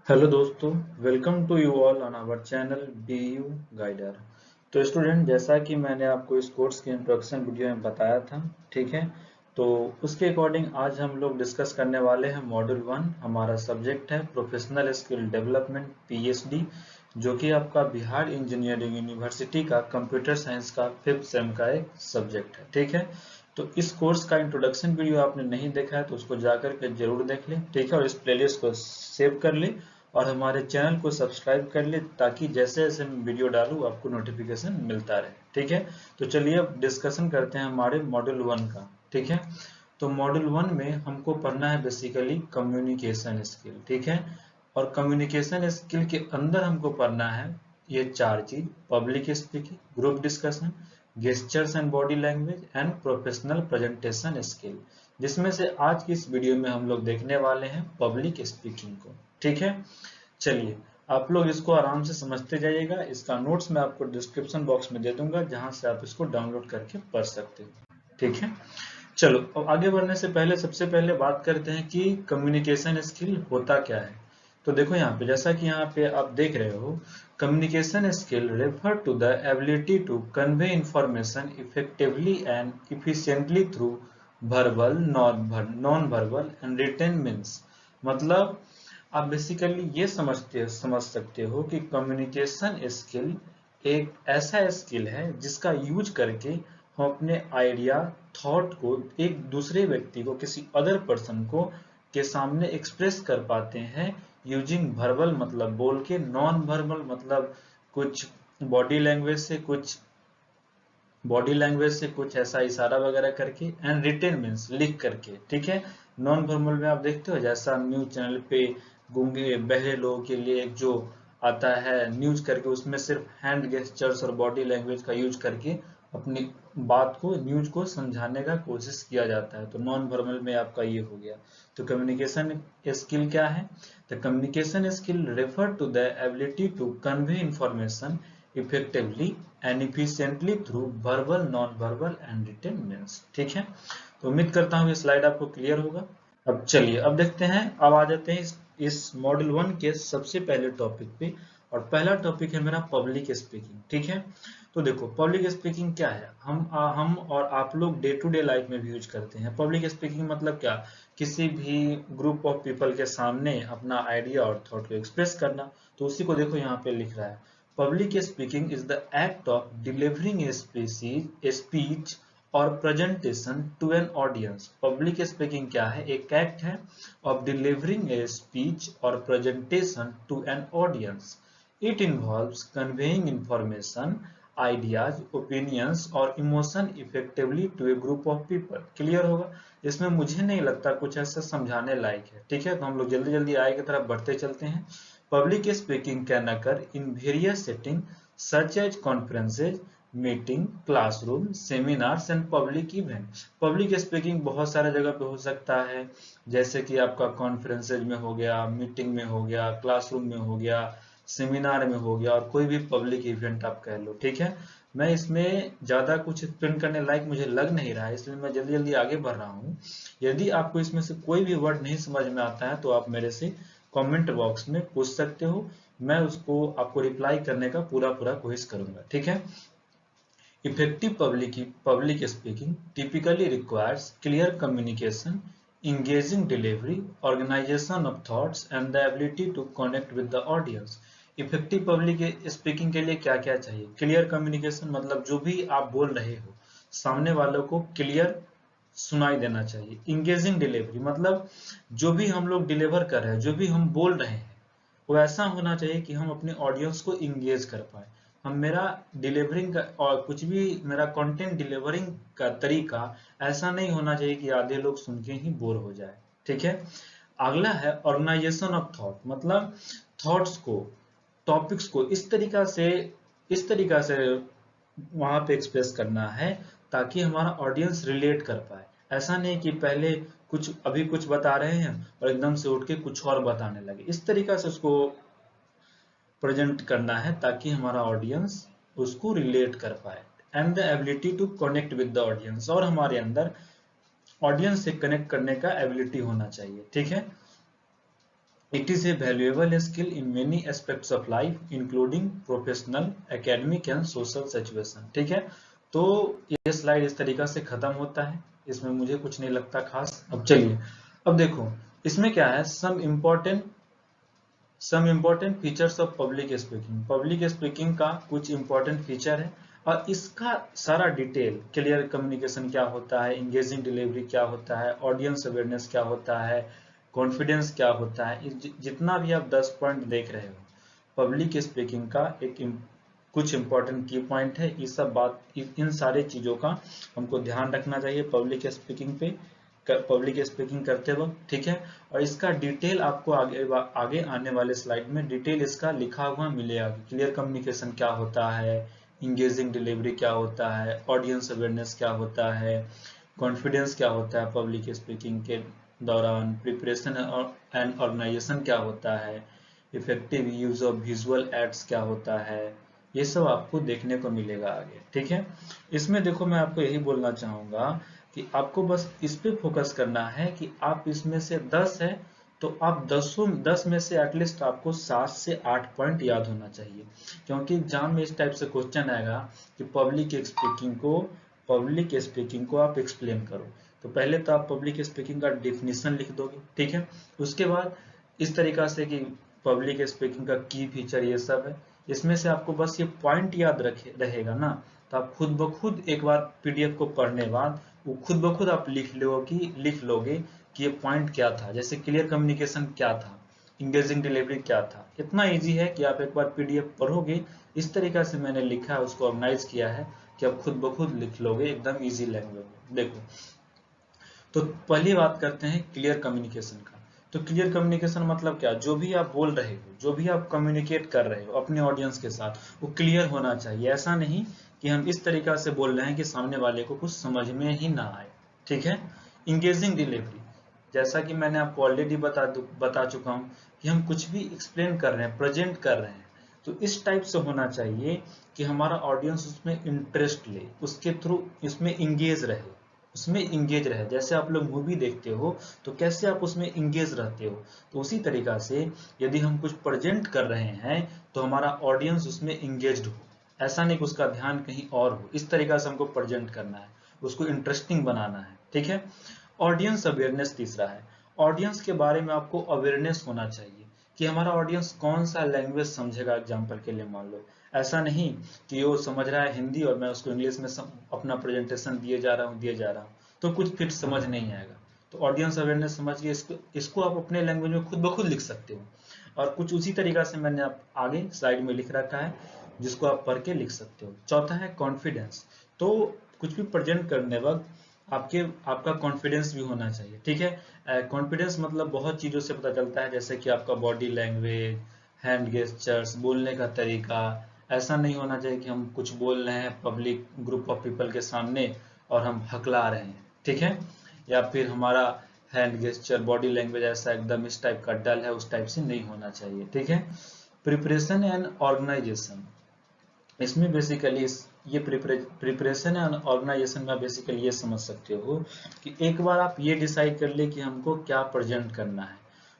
Hello दोस्तों, welcome to you all on our channel B U guider. तो student, जैसा कि मैंने आपको इस कोर्स के इंट्रोडक्शन वीडियो में बताया था, ठीक है। तो उसके अकॉर्डिंग आज हम लोग डिस्कस करने वाले हैं मॉड्यूल 1। हमारा सब्जेक्ट है प्रोफेशनल स्किल डेवलपमेंट पीएचडी, जो कि आपका बिहार इंजीनियरिंग यूनिवर्सिटी का कंप्यूटर साइंस का 5th सेम का एक सब्जेक्ट है, ठीक है। तो इस कोर्स का इंट्रोडक्शन वीडियो आपने नहीं देखा है तो उसको जाकर के जरूर देख लें, ठीक है। और इस प्लेलिस्ट को सेव कर लें और हमारे चैनल को सब्सक्राइब कर ले, ताकि जैसे जैसे मैं वीडियो डालूं आपको नोटिफिकेशन मिलता रहे, ठीक है। तो चलिए अब डिस्कशन करते हैं हमारे मॉड्यूल 1 का, ठीक है। तो मॉड्यूल 1 में हमको पढ़ना है बेसिकली कम्युनिकेशन स्किल, ठीक है। और कम्युनिकेशन स्किल के अंदर हमको पढ़ना है ये 4 चीज: public speaking, group discussion, gestures and body language and professional presentation skill, जिसमें से आज की इस वीडियो में हम लोग देखने वाले हैं पब्लिक स्पीकिंग को, ठीक है। चलिए, आप लोग इसको आराम से समझते जाइएगा। इसका नोट्स मैं आपको डिस्क्रिप्शन बॉक्स में दे दूंगा, जहां से आप इसको डाउनलोड करके पढ़ सकते हो, ठीक है। चलो, अब आगे बढ़ने से पहले सबसे पहले बात करते हैं कि कम्युनिकेशन स्किल होता क्या है। तो देखो यहाँ पे, जैसा कि यहाँ पे आप देख रहे हो, communication skill refer to the ability to convey information effectively and efficiently through verbal, non verbal and written means. मतलब आप बेसिकली ये समझ सकते हो कि कम्युनिकेशन स्किल एक ऐसा स्किल है जिसका यूज करके हम अपने आइडिया, थॉट को एक दूसरे व्यक्ति को, किसी अदर पर्सन को के सामने एक्सप्रेस कर पाते हैं यूजिंग वर्बल मतलब बोल के, नॉन वर्बल मतलब कुछ बॉडी लैंग्वेज से, कुछ ऐसा इशारा वगैरह करके, एंड रिटेन मीन्स लिख करके, ठीक है। नॉन फॉर्मल में आप देखते हो, जैसा न्यूज चैनल पे गूंगे बहरे लोगों के लिए एक जो आता है न्यूज करके, उसमें सिर्फ हैंड गेस्चर्स और बॉडी लैंग्वेज का यूज करके अपनी बात को, न्यूज को समझाने का कोशिश किया जाता है। तो नॉन फॉर्मल में आपका ये हो गया। तो कम्युनिकेशन स्किल क्या है? The communication skill refer to the ability to convey information effectively and efficiently through verbal, non verbal and written means, ठीक है। तो उम्मीद करता हूँ ये स्लाइड आपको क्लियर होगा। अब चलिए, अब देखते हैं, अब आ जाते हैं इस मॉड्यूल 1 के सबसे पहले टॉपिक पे। और पहला टॉपिक है मेरा पब्लिक स्पीकिंग, ठीक है। तो देखो, पब्लिक स्पीकिंग क्या है, हम और आप लोग डे टू डे लाइफ में भी यूज करते हैं। पब्लिक स्पीकिंग मतलब क्या? किसी भी ग्रुप ऑफ पीपल के सामने अपना आइडिया और थॉट को एक्सप्रेस करना। तो उसी को देखो यहाँ पे लिख रहा है, public speaking is the act of delivering a speech और presentation to an audience. Public speaking क्या है? एक एक्ट है ऑफ डिलीवरिंग ए स्पीच और presentation to an audience. It involves conveying information, ideas, opinions और emotion effectively to a group of people. Clear होगा? इसमें मुझे नहीं लगता कुछ ऐसा समझाने लायक है, ठीक है। तो हम लोग जल्दी जल्दी आगे की तरफ बढ़ते चलते हैं। Public speaking can occur in various settings such as conferences, meeting, classroom, seminars and public event. Public speaking बहुत सारे जगह पे हो सकता है, जैसे कि आपका कॉन्फ्रेंसेज में हो गया, मीटिंग में हो गया, क्लासरूम में हो गया, सेमिनार में हो गया, और कोई भी पब्लिक इवेंट आप कह लो, ठीक है। मैं इसमें ज्यादा कुछ एक्सप्लेन करने लायक मुझे लग नहीं रहा है, इसलिए मैं जल्दी जल्दी आगे बढ़ रहा हूँ। यदि आपको इसमें से कोई भी वर्ड नहीं समझ में आता है तो आप मेरे से कमेंट बॉक्स में पूछ सकते हो, मैं उसको आपको रिप्लाई करने का पूरा पूरा कोशिश करूंगा, ठीक है। Effective public speaking typically requires clear communication, engaging delivery, organization of thoughts and the ability to connect with the audience। Effective public speaking के लिए क्या क्या चाहिए? क्लियर कम्युनिकेशन मतलब जो भी आप बोल रहे हो सामने वालों को क्लियर सुनाई देना चाहिए। इंगेजिंग डिलीवरी मतलब जो भी हम लोग डिलीवर कर रहे हैं, जो भी हम बोल रहे हैं, वो ऐसा होना चाहिए कि हम अपने ऑडियंस को इंगेज कर पाए। हम मेरा डिलीवरिंग का और कुछ भी मेरा कंटेंट डिलीवरिंग का तरीका ऐसा नहीं होना चाहिए कि आधे लोग सुन के ही बोर हो जाए, ठीक है। अगला है ऑर्गेनाइजेशन ऑफ थॉट, मतलब थॉट्स को, टॉपिक्स को इस तरीका से वहां पे एक्सप्रेस करना है ताकि हमारा ऑडियंस रिलेट कर पाए। ऐसा नहीं कि पहले अभी कुछ बता रहे हैं और एकदम से उठ के कुछ और बताने लगे। इस तरीका से उसको प्रेजेंट करना है ताकि हमारा ऑडियंस उसको रिलेट कर पाए। And the ability to connect with the audience, और हमारे अंदर ऑडियंस से कनेक्ट करने का एबिलिटी होना चाहिए, ठीक है। It is a valuable skill in many aspects of life including professional, academic and social situation. ठीक है, तो ये स्लाइड इस तरीका से खत्म होता है, इसमें मुझे कुछ नहीं लगता खास। अब चलिए, अब देखो इसमें क्या है, some important features of public speaking. Public speaking का कुछ इंपॉर्टेंट फीचर है और इसका सारा डिटेल, क्लियर कम्युनिकेशन क्या होता है, इंगेजिंग डिलीवरी क्या होता है, ऑडियंस अवेयरनेस क्या होता है, कॉन्फिडेंस क्या होता है, जितना भी आप 10 पॉइंट देख रहे हो पब्लिक स्पीकिंग का कुछ इंपॉर्टेंट की पॉइंट है। ये सब बात, इन सारे चीजों का हमको ध्यान रखना चाहिए पब्लिक स्पीकिंग करते वक्त। ठीक है, और इसका डिटेल आपको आगे आने वाले स्लाइड में डिटेल इसका लिखा हुआ मिलेगा। क्लियर कम्युनिकेशन क्या होता है, इंगेजिंग डिलीवरी क्या होता है, ऑडियंस अवेयरनेस क्या होता है, कॉन्फिडेंस क्या होता है पब्लिक स्पीकिंग के दौरान, प्रिपरेशन एंड ऑर्गेनाइजेशन क्या होता है, effective use of visual aids क्या होता है, ये सब आपको देखने को मिलेगा आगे। ठीक है, इसमें देखो मैं आपको यही बोलना चाहूंगा कि आपको बस इस पे फोकस करना है कि आप इसमें से 10 है तो आप 10 में से एटलीस्ट आपको 7 से 8 पॉइंट याद होना चाहिए, क्योंकि एग्जाम में इस टाइप से क्वेश्चन आएगा कि पब्लिक स्पीकिंग को आप एक्सप्लेन करो। तो पहले तो आप पब्लिक स्पीकिंग का डेफिनेशन लिख दोगे। ठीक है, उसके बाद इस तरीका से कि पब्लिक स्पीकिंग का की फीचर ये सब है, इसमें से आपको बस ये पॉइंट याद रहेगा ना, तो आप खुद ब खुद एक बार पीडीएफ को पढ़ने बाद वो खुद ब खुद आप लिख लोगे कि ये पॉइंट क्या था। जैसे क्लियर कम्युनिकेशन क्या था, इंगेजिंग डिलीवरी क्या था, इतना इजी है कि आप एक बार पीडीएफ पढ़ोगे, इस तरीका से मैंने लिखा है, उसको ऑर्गेनाइज किया है कि आप खुद ब खुद लिख लोगे एकदम इजी लैंग्वेज में। देखो, तो पहली बात करते हैं क्लियर कम्युनिकेशन का। तो क्लियर कम्युनिकेशन मतलब क्या, जो भी आप बोल रहे हो, जो भी आप कम्युनिकेट कर रहे हो अपने ऑडियंस के साथ, वो क्लियर होना चाहिए। ऐसा नहीं कि हम इस तरीका से बोल रहे हैं कि सामने वाले को कुछ समझ में ही ना आए। ठीक है, इंगेजिंग डिलीवरी, जैसा कि मैंने आपको ऑलरेडी बता चुका हूं कि हम कुछ भी एक्सप्लेन कर रहे हैं, प्रेजेंट कर रहे हैं, तो इस टाइप से होना चाहिए कि हमारा ऑडियंस उसमें इंटरेस्ट ले, उसके थ्रू इसमें इंगेज रहे। जैसे आप लोग मूवी देखते हो तो कैसे आप उसमें इंगेज रहते हो, तो उसी तरीका से यदि हम कुछ प्रेजेंट कर रहे हैं तो हमारा ऑडियंस उसमें इंगेज्ड हो, ऐसा नहीं कि उसका ध्यान कहीं और हो। इस तरीका से हमको प्रेजेंट करना है, उसको इंटरेस्टिंग बनाना है। ठीक है, ऑडियंस अवेयरनेस तीसरा है। ऑडियंस के बारे में आपको अवेयरनेस होना चाहिए कि हमारा ऑडियंस कौन सा लैंग्वेज समझेगा। एग्जाम्पल के लिए मान लो ऐसा नहीं कि वो समझ रहा है हिंदी और मैं उसको इंग्लिश में अपना प्रेजेंटेशन दिए जा रहा हूँ तो कुछ फिर समझ नहीं आएगा। तो ऑडियंस अवेयरनेस समझिए, इसको आप अपने लैंग्वेज में खुद ब खुद लिख सकते हो, और कुछ उसी तरीका से मैंने आप आगे स्लाइड में लिख रखा है जिसको आप पढ़ के लिख सकते हो। चौथा है कॉन्फिडेंस। तो कुछ भी प्रेजेंट करने वक्त आपका कॉन्फिडेंस भी होना चाहिए। ठीक है, कॉन्फिडेंस मतलब बहुत चीजों से पता चलता है, जैसे कि आपका बॉडी लैंग्वेज, हैंड गेस्चर्स, बोलने का तरीका। ऐसा नहीं होना चाहिए कि हम कुछ बोल रहे हैं पब्लिक ग्रुप ऑफ पीपल के सामने और हम हकला रहे हैं। ठीक है, या फिर हमारा हैंड गेस्चर, बॉडी लैंग्वेज ऐसा एकदम इस टाइप का डल है, उस टाइप से नहीं होना चाहिए। ठीक है, प्रिपरेशन एंड ऑर्गेनाइजेशन, इसमें बेसिकली ये प्रिपरेशन एंड ऑर्गेनाइजेशन में बेसिकली ये समझ सकते हो कि एक बार आप ये डिसाइड कर ले कि हमको क्या प्रेजेंट करना है,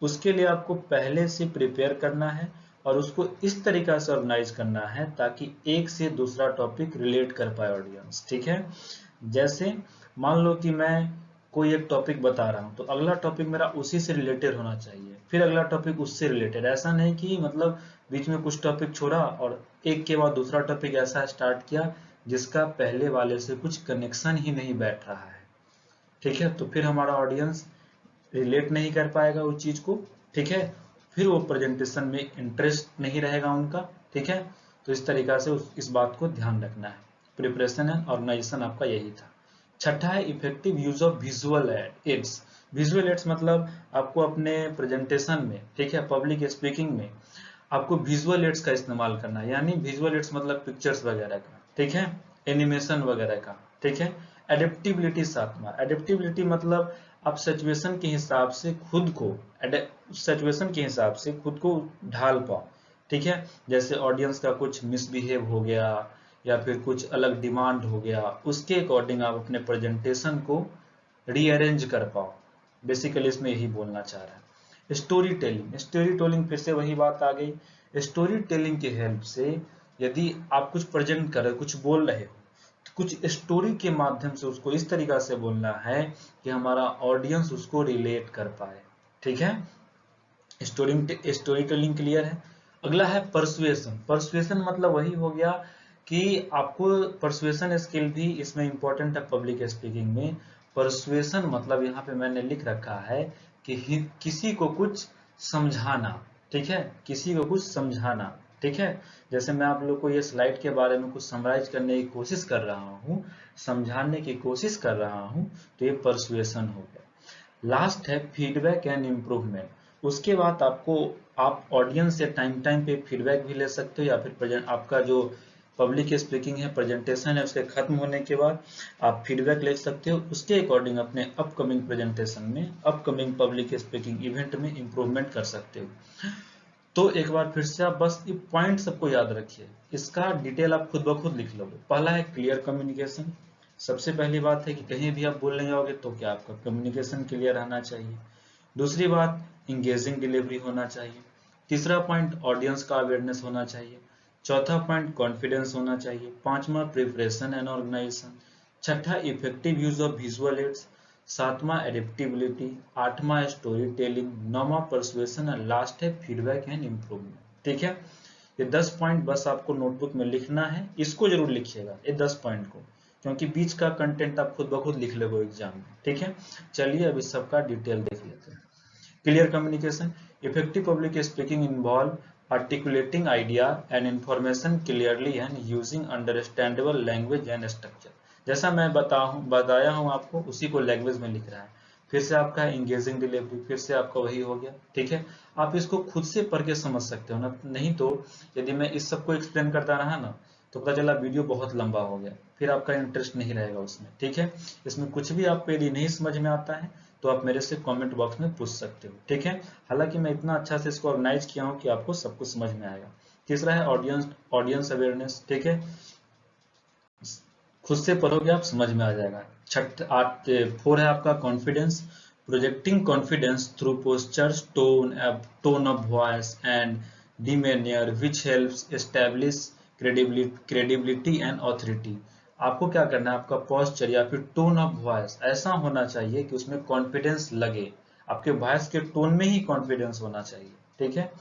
उसके लिए आपको पहले से प्रिपेयर करना है और उसको इस तरीका से ऑर्गेनाइज करना है ताकि एक से दूसरा टॉपिक रिलेट कर पाए ऑडियंस। ठीक है, जैसे मान लो कि मैं कोई एक टॉपिक बता रहा हूँ तो अगला टॉपिक मेरा उसी से रिलेटेड होना चाहिए, फिर अगला टॉपिक उससे रिलेटेड। ऐसा नहीं कि मतलब बीच में कुछ टॉपिक छोड़ा और एक के बाद दूसरा टॉपिक ऐसा स्टार्ट किया जिसका पहले वाले से कुछ कनेक्शन ही नहीं बैठ रहा है। ठीक है, तो फिर हमारा ऑडियंस रिलेट नहीं कर पाएगा उस चीज को। ठीक है, फिर वो प्रेजेंटेशन में इंटरेस्ट नहीं रहेगा उनका। ठीक है, तो इस तरीका से इस बात को ध्यान रखना है। प्रिपरेशन एंड ऑर्गेनाइजेशन आपका यही था। छठा है effective use of visual aids. Visual aids मतलब आपको अपने प्रेजेंटेशन में, ठीक है, पब्लिक स्पीकिंग में आपको विजुअल एड्स का इस्तेमाल करना है। यानी विजुअल एड्स मतलब पिक्चर्स वगैरह का, ठीक है, एनिमेशन वगैरह का। ठीक है, एडेप्टिबिलिटी सातवां। एडेप्टिबिलिटी मतलब आप सिचुएशन के हिसाब से खुद को ढाल पाओ। ठीक है, जैसे ऑडियंस का कुछ मिसबिहेव हो गया या फिर कुछ अलग डिमांड हो गया, उसके अकॉर्डिंग आप अपने प्रेजेंटेशन को रीअरेंज कर पाओ। बेसिकली इसमें यही बोलना चाह रहा है। स्टोरी टेलिंग फिर से वही बात आ गई। स्टोरी टेलिंग की हेल्प से यदि आप कुछ प्रेजेंट कर रहे हो, कुछ बोल रहे हो, तो कुछ स्टोरी के माध्यम से उसको इस तरीका से बोलना है कि हमारा ऑडियंस उसको रिलेट कर पाए। ठीक है, स्टोरी टेलिंग क्लियर है। अगला है परसुएशन मतलब वही हो गया कि आपको परसुएशन स्किल भी इसमें इंपॉर्टेंट है पब्लिक स्पीकिंग में। परसुएशन मतलब यहाँ पे मैंने लिख रखा है कि किसी को कुछ समझाना। ठीक है, किसी को कुछ समझाना। ठीक है, जैसे मैं आप लोग को ये स्लाइड के बारे में कुछ समराइज करने की कोशिश कर रहा हूँ, समझाने की कोशिश कर रहा हूँ, तो ये परसुएशन हो गया। लास्ट है फीडबैक एंड इम्प्रूवमेंट। उसके बाद आप ऑडियंस से टाइम पे फीडबैक भी ले सकते हो, या फिर आपका जो पब्लिक स्पीकिंग है, प्रेजेंटेशन है, उसके खत्म होने के बाद आप फीडबैक ले सकते हो। उसके अकॉर्डिंग अपने अपकमिंग प्रेजेंटेशन में, अपकमिंग पब्लिक स्पीकिंग इवेंट में इम्प्रूवमेंट कर सकते हो। तो एक बार फिर से आप बस ये पॉइंट सबको याद रखिए, इसका डिटेल आप खुद ब खुद लिख लोगे। पहला है क्लियर कम्युनिकेशन। सबसे पहली बात है कि कहीं भी आप बोलने जाओगे तो क्या आपका कम्युनिकेशन क्लियर रहना चाहिए। दूसरी बात, इंगेजिंग डिलीवरी होना चाहिए। तीसरा पॉइंट, ऑडियंस का अवेयरनेस होना चाहिए। चौथा पॉइंट, कॉन्फिडेंस होना चाहिए। पांचवा, प्रिपरेशन एंड ऑर्गेनाइजेशन। छठा, effective use of visual aids. सातवां, एडेप्टिबिलिटी। आठवां, स्टोरी टेलिंग। नौवां, परसुएशन। और लास्ट है फीडबैक एंड इम्प्रूवमेंट। ठीक है, ये 10 पॉइंट बस आपको नोटबुक में लिखना है। इसको जरूर लिखिएगा, ये 10 पॉइंट को, क्योंकि बीच का कंटेंट आप खुद ब खुद लिख लोगे एग्जाम में। ठीक है, चलिए अब इस सबका डिटेल देख लेते हैं। Clear communication, effective public speaking involve articulating idea and information clearly and using understandable language and structure। जैसा मैं बताया हूँ आपको, उसी को लैंग्वेज में लिख रहा है। फिर से आपका एंगेजिंग डिलीवरी, फिर से आपका वही हो गया। ठीक है, आप इसको खुद से पढ़ के समझ सकते हो ना, नहीं तो यदि मैं इस सबको एक्सप्लेन करता रहा ना तो पता चला वीडियो बहुत लंबा हो गया, फिर आपका इंटरेस्ट नहीं रहेगा उसमें। ठीक है, इसमें कुछ भी आपको यदि नहीं समझ में आता है तो आप मेरे से कमेंट बॉक्स में पूछ सकते हो। ठीक है, हालांकि मैं इतना अच्छा से इसको ऑर्गेनाइज किया हूँ कि आपको सब कुछ समझ में आएगा। तीसरा है ऑडियंस अवेयरनेस। ठीक है, खुद से पढ़ोगे आप समझ में आ जाएगा। फोर है आपका confidence, projecting confidence through postures, tone of voice and demeanour which helps establish credibility and authority. आपको क्या करना है, आपका पोस्चर या फिर टोन ऑफ वॉइस ऐसा होना चाहिए कि उसमें कॉन्फिडेंस लगे, आपके वॉइस के टोन में ही कॉन्फिडेंस होना चाहिए। ठीक है,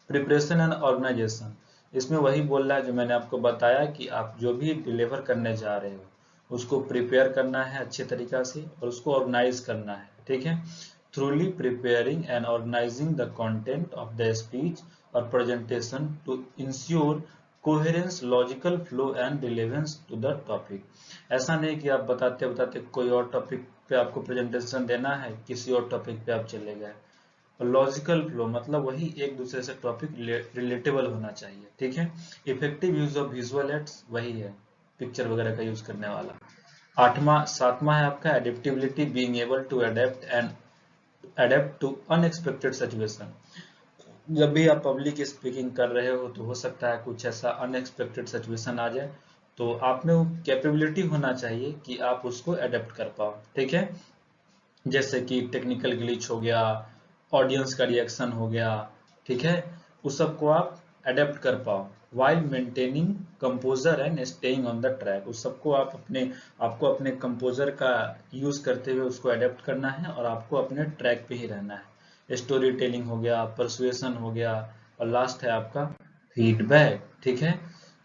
प्रिपरेशन एंड ऑर्गेनाइजेशन, इसमें वही बोल रहा है जो मैंने आपको बताया कि आप जो भी डिलीवर करने जा रहे हो उसको प्रिपेयर करना है अच्छे तरीका से और उसको ऑर्गेनाइज करना है। ठीक है, thoroughly preparing and organising the content of the speech और presentation to ensure coherence, logical flow and relevance to the topic. ऐसा नहीं कि आप बताते बताते कोई और टॉपिक पे आपको प्रेजेंटेशन देना है, किसी और टॉपिक पे आप चले गए। लॉजिकल फ्लो मतलब वही एक दूसरे से टॉपिक रिलेटेबल होना चाहिए। ठीक है, effective use of visual aids, वही है पिक्चर वगैरह का यूज करने वाला। सातवां है आपका adaptability, being able to adapt to unexpected situation. जब भी आप पब्लिक स्पीकिंग कर रहे हो तो हो सकता है कुछ ऐसा अनएक्सपेक्टेड सिचुएशन आ जाए, तो आप में वो कैपेबिलिटी होना चाहिए कि आप उसको अडेप्ट कर पाओ। ठीक है, जैसे कि टेक्निकल ग्लिच हो गया, ऑडियंस का रिएक्शन हो गया। ठीक है, उस सब को आप अडेप्ट कर पाओ while maintaining composer and staying on the track. उस सबको आपको अपने कंपोजर का यूज करते हुए उसको अडेप्ट करना है और आपको अपने ट्रैक पे ही रहना है। स्टोरी टेलिंग हो गया, परसुएशन हो गया, और लास्ट है आपका फीडबैक। ठीक है,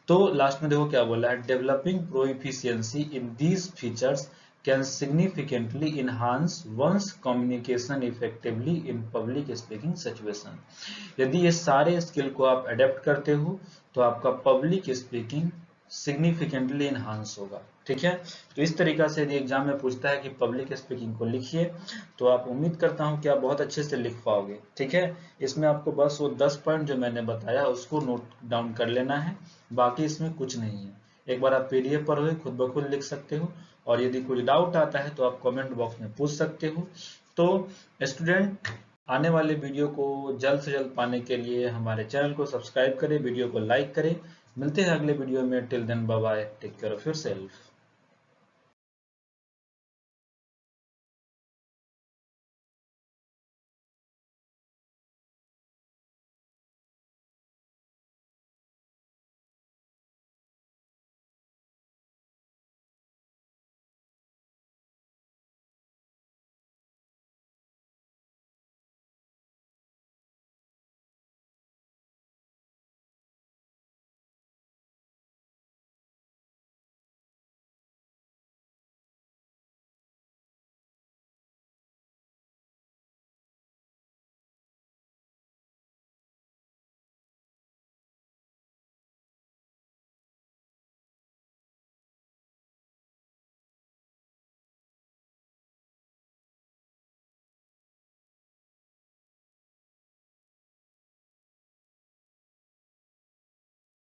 तो लास्ट में देखो क्या बोला है, developing proficiency in these features can significantly enhance one's communication effectively in public speaking situation। यदि ये सारे स्किल को आप अडेप्ट करते हो तो आपका पब्लिक स्पीकिंग सिग्निफिकेंटली इनहांस होगा। ठीक है, तो इस तरीका से यदि एग्जाम में पूछता है कि पब्लिक स्पीकिंग को लिखिए तो आप उम्मीद करता हूं कि आप बहुत अच्छे से लिख पाओगे। ठीक है, इसमें आपको बस वो 10 पॉइंट जो मैंने बताया उसको नोट डाउन कर लेना है, बाकी इसमें कुछ नहीं है। एक बार आप पीडीएफ पढ़ोगे खुद ब खुद लिख सकते हो, और यदि कुछ डाउट आता है तो आप कमेंट बॉक्स में पूछ सकते हो। तो स्टूडेंट, आने वाले वीडियो को जल्द से जल्द पाने के लिए हमारे चैनल को सब्सक्राइब करें, वीडियो को लाइक करें। मिलते हैं अगले वीडियो में। Till then bye bye, take care of yourself.